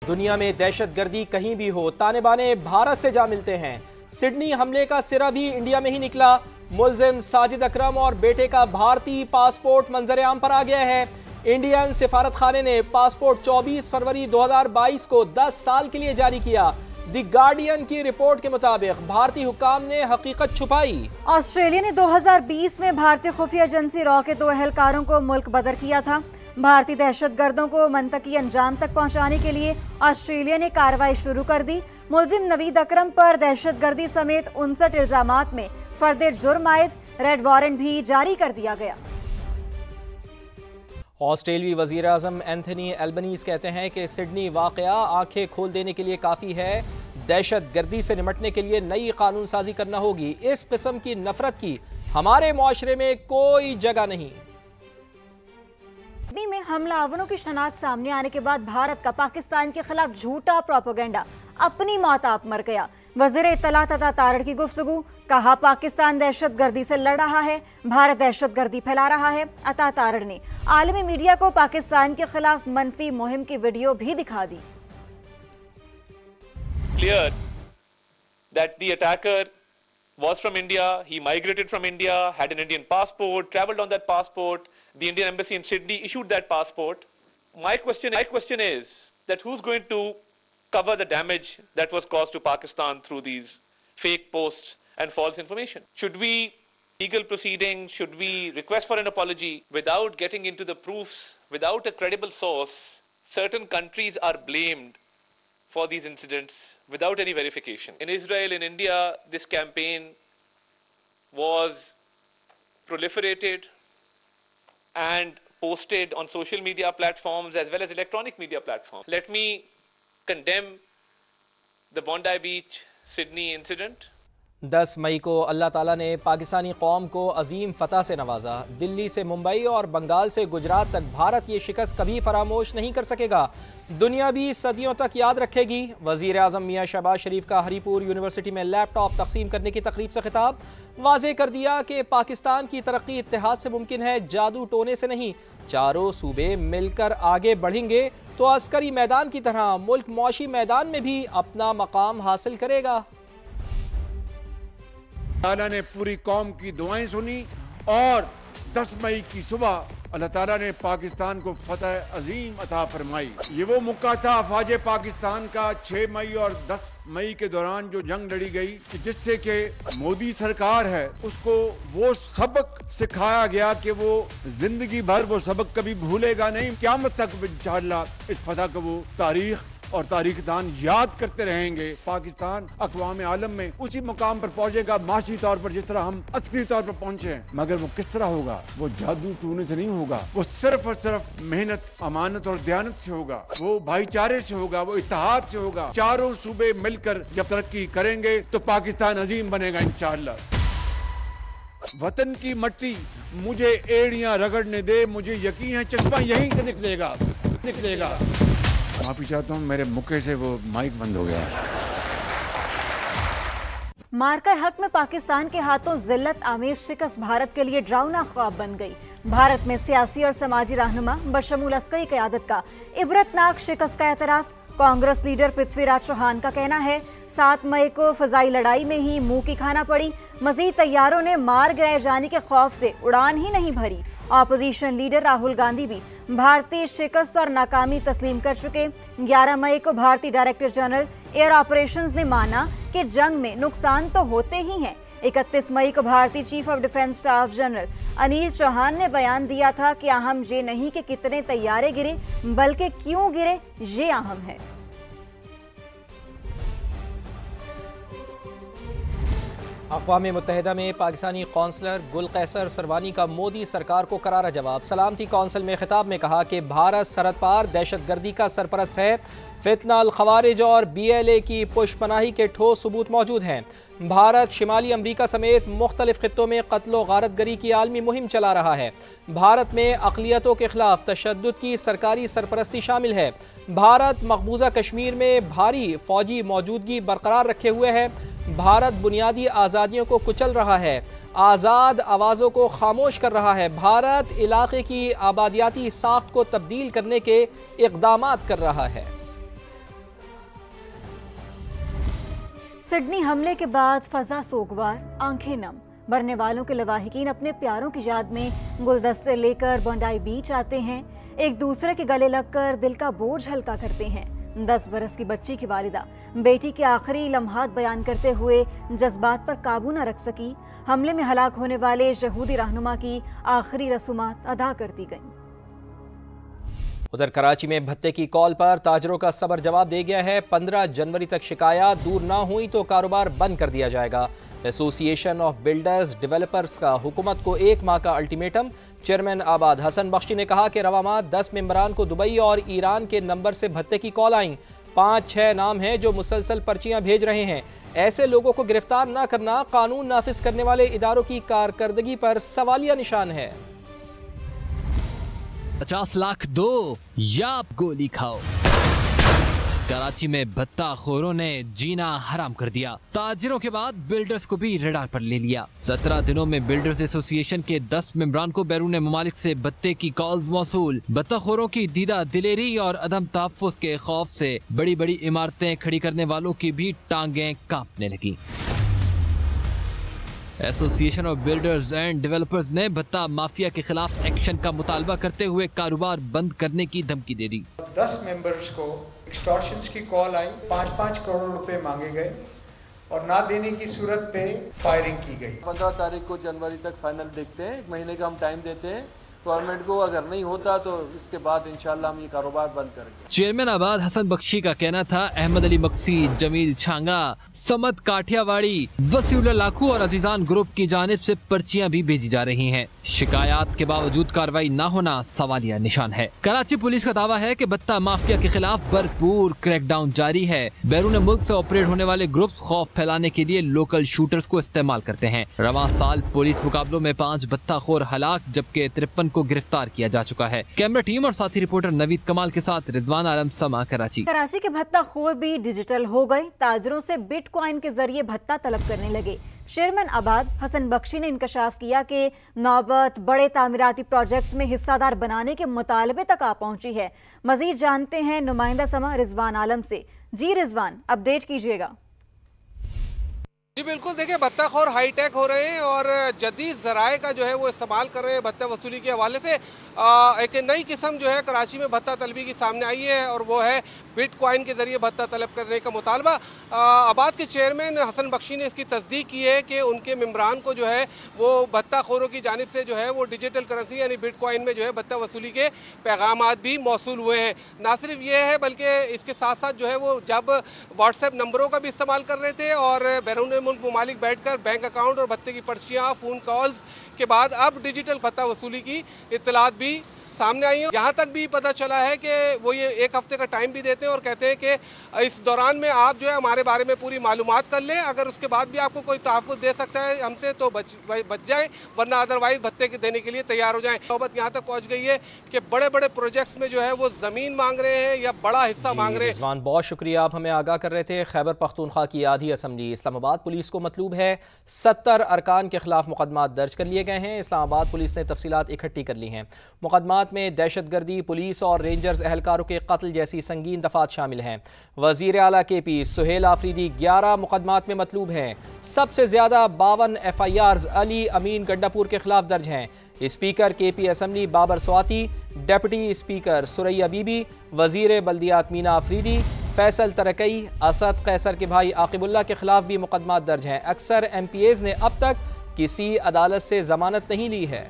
दुनिया में दहशतगर्दी कहीं भी हो, ताने बाने भारत से जा मिलते हैं। सिडनी हमले का सिरा भी इंडिया में ही निकला। मुलजिम साजिद अकरम और बेटे का भारतीय पासपोर्ट मंजर-ए-आम पर आ गया है। इंडियन सिफारत खाने ने पासपोर्ट 24 फरवरी 2022 को 10 साल के लिए जारी किया। द गार्डियन की रिपोर्ट के मुताबिक भारतीय हुक्काम ने हकीकत छुपाई। ऑस्ट्रेलिया ने 2020 में भारतीय खुफिया एजेंसी रॉ के 2 एहलकारों को मुल्क बदर किया था। भारतीय दहशतगर्दों को मंतकी अंजाम तक पहुंचाने के लिए ऑस्ट्रेलिया ने कार्रवाई शुरू कर दी। मुलजिम नवीद अकरम पर दहशतगर्दी समेत 59 इल्जामात में फर्दे जुर्म आयद रेड वारंट भी जारी कर दिया गया। ऑस्ट्रेलियाई वज़ीर आज़म एंथनी एल्बनीज़ कहते हैं कि सिडनी वाक़या आंखें खोल देने के लिए काफ़ी है। दहशतगर्दी से निपटने के लिए नई कानून साजी करना होगी। इस किस्म की नफरत की हमारे मुआशरे में कोई जगह नहीं। सिडनी में हमलावरों की शनाख्त सामने आने के बाद भारत का पाकिस्तान के खिलाफ झूठा प्रोपेगेंडा अपनी मौत आप मर गया। वज़ीर इत्तलात अता तारड़ की गुफ्तगू, कहा पाकिस्तान दहशतगर्दी से लड़ रहा है, भारत दहशतगर्दी फैला रहा है। अता तारड़ ने आलमी मीडिया को पाकिस्तान के खिलाफ मनफी मुहिम की वीडियो भी दिखा दी। Clear that the attacker was from India, he migrated from India, had an Indian passport, traveled on that passport, the Indian embassy in Sydney issued that passport. My question is that who's going to cover the damage that was caused to Pakistan through these fake posts and false information? Should we legal proceedings, should we request for an apology without getting into the proofs, without a credible source? Certain countries are blamed for these incidents without any verification. In Israel, in India, this campaign was proliferated and posted on social media platforms as well as electronic media platforms. Let me condemn the Bondi Beach, Sydney incident. 10 मई को अल्लाह ताला ने पाकिस्तानी कौम को अजीम फतह से नवाजा। दिल्ली से मुंबई और बंगाल से गुजरात तक भारत ये शिकस्त कभी फरामोश नहीं कर सकेगा। दुनिया भी सदियों तक याद रखेगी। वज़ीर आज़म मियां शहबाज शरीफ का हरीपुर यूनिवर्सिटी में लैपटॉप तकसीम करने की तकरीब से खिताब, वाज़े कर दिया कि पाकिस्तान की तरक्की इत्तेहाद से मुमकिन है, जादू टोने से नहीं। चारों सूबे मिलकर आगे बढ़ेंगे तो अस्करी मैदान की तरह मुल्क मौशी मैदान में भी अपना मकाम हासिल करेगा। अल्लाह ने पूरी कौम की दुआएं सुनी और 10 मई की सुबह अल्लाह ताला ने पाकिस्तान को फतह अजीम अता फरमाई। ये वो मौका था अफवाज पाकिस्तान का 6 मई और 10 मई के दौरान जो जंग लड़ी गई कि जिससे कि मोदी सरकार है उसको वो सबक सिखाया गया कि वो जिंदगी भर वो सबक कभी भूलेगा नहीं। क़यामत तक इंशाअल्लाह इस फतह को वो तारीख और तारीखदान याद करते रहेंगे। पाकिस्तान अक़वाम आलम में उसी मुकाम पर पहुंचेगा माशी तौर पर जिस तरह हम अस्करी तौर पर पहुंचे हैं, मगर वो किस तरह होगा? वो जादू टूने से नहीं होगा, वो सिर्फ और सिर्फ मेहनत, अमानत और दयानत से होगा, वो भाईचारे से होगा, वो इत्तेहाद से होगा। चारों सूबे मिलकर जब तरक्की करेंगे तो पाकिस्तान अजीम बनेगा इंशाअल्लाह। वतन की मट्टी मुझे एड़ियां रगड़ने दे, मुझे यकीन है चश्मा यहीं से निकलेगा। माफी चाहता हूँ, मेरे मुक्के से वो माइक बंद हो गया। मार्का हक में पाकिस्तान के हाथों जिल्लत आमेज शिकस्त भारत के लिए ड्राउना ख्वाब बन गई। भारत में सियासी और समाजी रहनुमा बशमूल अस्करी क़यादत का इबरतनाक शिकस्त का एतराफ। कांग्रेस लीडर पृथ्वीराज चौहान का कहना है 7 मई को फजाई लड़ाई में ही मुंह की खाना पड़ी। मजीद तैयारों ने मार गिराए जाने के खौफ से उड़ान ही नहीं भरी। ऑपोजिशन लीडर राहुल गांधी भी भारतीय शिकस्त और नाकामी तस्लीम कर चुके। 11 मई को भारतीय डायरेक्टर जनरल एयर ऑपरेशंस ने माना कि जंग में नुकसान तो होते ही हैं। 31 मई को भारतीय chief of defence staff general Anil Chauhan ने बयान दिया था कि अहम ये नहीं कि कितने तैयारे गिरे, बल्कि क्यों गिरे ये अहम है। अक़वाम मुत्तहिदा में पाकिस्तानी कौंसलर गुल कैसर सरवानी का मोदी सरकार को करारा जवाब। सलामती कौंसिल में खिताब में कहा कि भारत सरहद पार दहशतगर्दी का सरपरस्त है। फितना अल खवारिज और BLA की पुशपनाही के ठोस सबूत मौजूद हैं। भारत शिमाली अमरीका समेत मुख्तलिफ खित्तों में कत्ल गारतगरी की आलमी मुहिम चला रहा है। भारत में अक़लियतों के खिलाफ तशद्दुद की सरकारी सरपरस्ती शामिल है। भारत मकबूजा कश्मीर में भारी फौजी मौजूदगी बरकरार रखे हुए है। भारत बुनियादी आज़ादियों को कुचल रहा है, आज़ाद आवाज़ों को खामोश कर रहा है। भारत इलाके की आबादियाती साख्त को तब्दील करने के इक़दामात कर रहा है। सिडनी हमले के बाद फजा सोगवार, आंखें नम। मरने वालों के लवाहिकीन अपने प्यारों की याद में गुलदस्ते लेकर बोंडाई बीच आते हैं। एक दूसरे के गले लगकर दिल का बोझ हल्का करते हैं। 10 बरस की बच्ची की वालिदा बेटी के आखिरी लम्हात बयान करते हुए जज्बात पर काबू न रख सकी। हमले में हलाक होने वाले यहूदी रहनुमा की आखिरी रसूमात अदा कर दी गईं। उधर कराची में भत्ते की कॉल पर ताजरों का सबर जवाब दे गया है। 15 जनवरी तक शिकायत दूर ना हुई तो कारोबार बंद कर दिया जाएगा। एसोसिएशन ऑफ बिल्डर्स डेवलपर्स का हुकूमत को 1 माह का अल्टीमेटम। चेयरमैन आबाद हसन बख्शी ने कहा कि रवा माह 10 मेंबरान को दुबई और ईरान के नंबर से भत्ते की कॉल आई। 5-6 नाम हैं जो मुसलसल पर्चियां भेज रहे हैं। ऐसे लोगों को गिरफ्तार न करना कानून नाफिज करने वाले इदारों की कारकर्दगी पर सवालिया निशान है। 50 लाख दो या गोली खाओ। कराची में भत्ताखोरों ने जीना हराम कर दिया। ताजिरों के बाद बिल्डर्स को भी रडार पर ले लिया। 17 दिनों में बिल्डर्स एसोसिएशन के 10 मेंबरान को बैरून ममालिक से भत्ते की कॉल्स मौसूल। भत्ताखोरों की दीदा दिलेरी और अदम तहफ़्फ़ुज़ के खौफ से बड़ी बड़ी इमारतें खड़ी करने वालों की भी टांगें कांपने लगी। Association of builders and developers ने भत्ता माफिया के खिलाफ एक्शन का मुतालबा करते हुए कारोबार बंद करने की धमकी दे दी। 10 मेंबर्स को एक्सटॉर्शंस की कॉल आई। 5-5 करोड़ रुपए मांगे गए और ना देने की सूरत पे फायरिंग की गई। 15 तारीख को जनवरी तक फाइनल देखते हैं। 1 महीने का हम टाइम देते हैं गवर्नमेंट को। अगर नहीं होता तो इसके बाद इंशाल्लाह हम ये कारोबार बंद करेंगे। चेयरमैन आबाद हसन बख्शी का कहना था अहमद अली मक्सी, जमील छांगा, समद काठियावाड़ी, वसीउल्लाह लाखू और अजीजान ग्रुप की जानिब से पर्चियां भी भेजी जा रही हैं। शिकायत के बावजूद कार्रवाई न होना सवालिया निशान है। कराची पुलिस का दावा है कि भत्ता माफिया के खिलाफ भरपूर क्रैकडाउन जारी है। बैरून मुल्क से ऑपरेट होने वाले ग्रुप्स खौफ फैलाने के लिए लोकल शूटर्स को इस्तेमाल करते हैं। रवां साल पुलिस मुकाबलों में 5 भत्ताखोर हलाक जबकि 53 को गिरफ्तार किया जा चुका है। कैमरा टीम और साथी रिपोर्टर नवीद कमाल के साथ रिजवान आलम, समा, कराची। कराची के भत्ताखोर भी डिजिटल हो गए। ताजरों से बिटकॉइन के जरिए भत्ता तलब करने लगे। चेयरमैन आबाद हसन बख्शी ने इंकशाफ किया कि नौबत बड़े तामीराती प्रोजेक्ट्स में हिस्सादार बनाने के मुतालबे तक आ पहुंची है। मजीद जानते हैं नुमाइंदा समा रिजवान आलम से। जी रिजवान, अपडेट कीजिएगा। जी बिल्कुल, देखिए भत्ताखोर हाईटेक हो रहे हैं और जदीद ज़राए का जो है वो इस्तेमाल कर रहे हैं। भत्ता वसूली के हवाले से एक नई किस्म जो है कराची में भत्ता तलबी की सामने आई है और वो है बिटकॉइन के जरिए भत्ता तलब करने का मुतालबा। आबाद के चेयरमैन हसन बख्शी ने इसकी तस्दीक की है कि उनके मेंबरान को जो है वो भत्ताखोरों की जानिब से जो है वो डिजिटल करेंसी यानी बिटकॉइन में जो है भत्ता वसूली के पैगामात भी मौसूल हुए हैं। ना सिर्फ ये है बल्कि इसके साथ साथ जो है वो जब व्हाट्सएप नंबरों का भी इस्तेमाल कर रहे थे और बैरून मुल्क ममालिक बैठकर बैंक अकाउंट और भत्ते की पर्चियाँ, फ़ोन कॉल्स के बाद अब डिजिटल भत्ता वसूली की इत्तलात भी सामने आई है। यहाँ तक भी पता चला है कि वो ये 1 हफ्ते का टाइम भी देते हैं और कहते हैं कि इस दौरान में आप जो है हमारे बारे में पूरी मालूमात कर लें। अगर उसके बाद भी आपको कोई तहफ़्फ़ुज़ दे सकता है हमसे तो बच जाएं, वरना अदरवाइज भत्ते के देने के लिए तैयार हो जाएं। नौबत यहाँ तक पहुँच गई है कि बड़े बड़े प्रोजेक्ट्स में जो है वो ज़मीन मांग रहे हैं या बड़ा हिस्सा मांग रहे हैं। रिजवान, बहुत शुक्रिया, आप हमें आगाह कर रहे थे। खैबर पख्तूनख्वा की आधी असम्बली इस्लामाबाद पुलिस को मतलूब है। 70 अरकान के खिलाफ मुकदमात दर्ज कर लिए गए हैं। इस्लामाबाद पुलिस ने तफसीलात इकट्ठी कर ली हैं। मुकदमात में दहशतगर्दी, पुलिस और रेंजर्स एहलकारों के कत्ल जैसी संगीन दफात शामिल हैं। वजीर आला KP सुहेल आफरीदी 11 मुकदमात में मतलूब हैं। सबसे ज्यादा 52 FIRs अली अमीन गंडापुर के खिलाफ दर्ज हैं। Speaker KP assembly Babar Swati, deputy speaker Suraiya Bibi, वजीर बल्दियात मीना आफरीदी, फैसल तरकई, असद कैसर के भाई आकिबुल्ला के खिलाफ भी मुकदमात दर्ज हैं। अक्सर MPAs ने अब तक किसी अदालत से जमानत नहीं ली है।